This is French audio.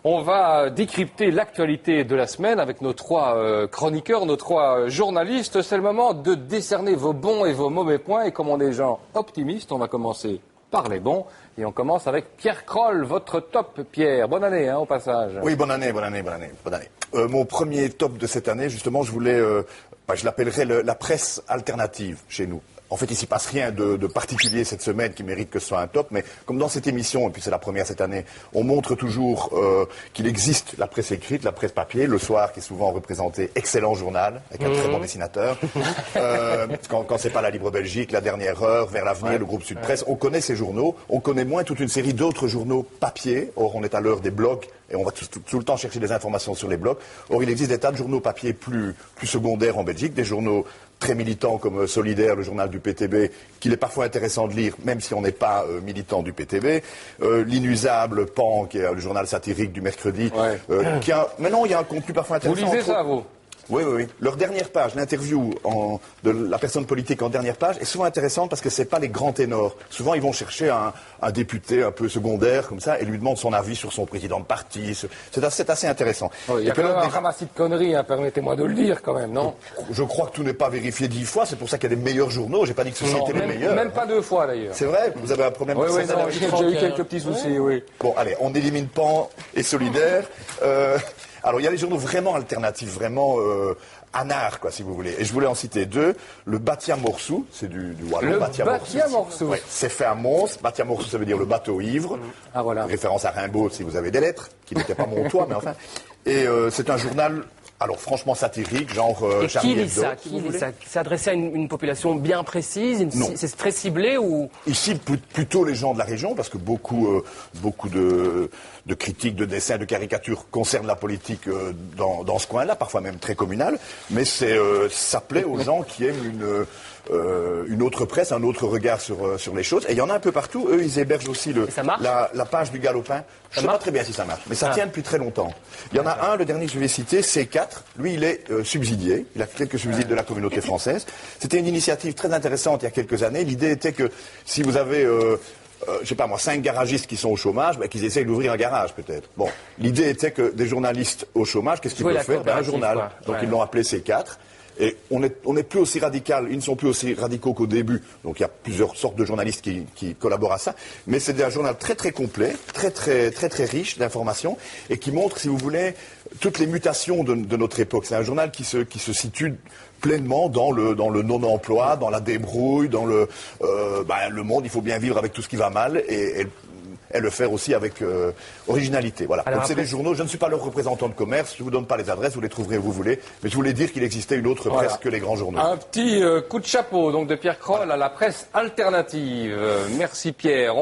On va décrypter l'actualité de la semaine avec nos trois chroniqueurs, nos trois journalistes. C'est le moment de décerner vos bons et vos mauvais points. Et comme on est des gens optimistes, on va commencer par les bons. Et on commence avec Pierre Kroll, votre top, Pierre. Bonne année, au passage. Oui, bonne année. Mon premier top de cette année, justement, je voulais, je l'appellerais la presse alternative chez nous. En fait, il s'y passe rien de particulier cette semaine qui mérite que ce soit un top, mais comme dans cette émission, et puis c'est la première cette année, on montre toujours qu'il existe la presse écrite, la presse papier, le soir qui est souvent représenté excellent journal, avec un très bon dessinateur. Quand c'est pas la Libre Belgique, la Dernière Heure, Vers l'Avenir, le groupe Sud Presse, on connaît ces journaux, on connaît moins toute une série d'autres journaux papier. Or, on est à l'heure des blogs et on va tout le temps chercher des informations sur les blogs. Or, il existe des tas de journaux papier plus secondaires en Belgique, des journaux très militants comme Solidaire, le journal du PTB, qu'il est parfois intéressant de lire, même si on n'est pas militant du PTB. L'inusable Pan, qui est le journal satirique du mercredi, maintenant il y a un contenu parfois intéressant. Vous lisez ça, vous ? Oui. Leur dernière page, l'interview de la personne politique en dernière page, est souvent intéressante parce que c'est pas les grands ténors. Souvent, ils vont chercher un député un peu secondaire, comme ça, et lui demandent son avis sur son président de parti. C'est assez intéressant. Il y a quand même un ramassis de conneries, permettez-moi de le dire, quand même, non ? Je crois que tout n'est pas vérifié 10 fois, c'est pour ça qu'il y a des meilleurs journaux. J'ai pas dit que ceci était les meilleurs. Même pas 2 fois, d'ailleurs. C'est vrai ? Vous avez un problème Oui, j'ai eu quelques petits soucis, oui. Bon, allez, on élimine Pan et Solidaire. Alors, il y a les journaux vraiment alternatifs, vraiment anards, quoi, si vous voulez. Et je voulais en citer 2. Le Batia Morsou, c'est du wallon. Le Batia Morsou. Ouais, c'est fait à Mons. Batia Morsou, ça veut dire le bateau ivre. Ah, voilà. Référence à Rimbaud, si vous avez des lettres, qui n'était pas mon toit, mais enfin. Et c'est un journal... Alors franchement satirique, genre Charlie Hebdo. Qui lit ça ? C'est adressé à une population bien précise, c'est très ciblé ou... Ici, plutôt les gens de la région, parce que beaucoup de critiques, de dessins, de caricatures concernent la politique dans ce coin-là, parfois même très communal. Mais ça plaît aux gens qui aiment une autre presse, un autre regard sur les choses. Et il y en a un peu partout. Eux, ils hébergent aussi la page du Galopin. Je ne sais pas très bien si ça marche, mais ça tient depuis très longtemps. Il y en a un, le dernier que je vais citer, C4. Lui, il est subsidié. Il a quelques subsides de la communauté française. C'était une initiative très intéressante il y a quelques années. L'idée était que si vous avez... je sais pas moi, 5 garagistes qui sont au chômage, qu'ils essayent d'ouvrir un garage peut-être. Bon, l'idée était que des journalistes au chômage, qu'est-ce qu'ils peuvent faire ? Un journal. Donc ils l'ont appelé C4. Et on est plus aussi radical, ils ne sont plus aussi radicaux qu'au début. Donc il y a plusieurs sortes de journalistes qui collaborent à ça. Mais c'est un journal très très complet, très riche d'informations et qui montre, si vous voulez, toutes les mutations de notre époque. C'est un journal qui se situe pleinement dans le non-emploi, dans la débrouille, dans le monde, il faut bien vivre avec tout ce qui va mal et le faire aussi avec originalité. Voilà. Alors donc c'est des journaux, je ne suis pas leur représentant de commerce, je ne vous donne pas les adresses, vous les trouverez où vous voulez, mais je voulais dire qu'il existait une autre presse que les grands journaux. Un petit coup de chapeau donc de Pierre Kroll à la presse alternative. Merci Pierre.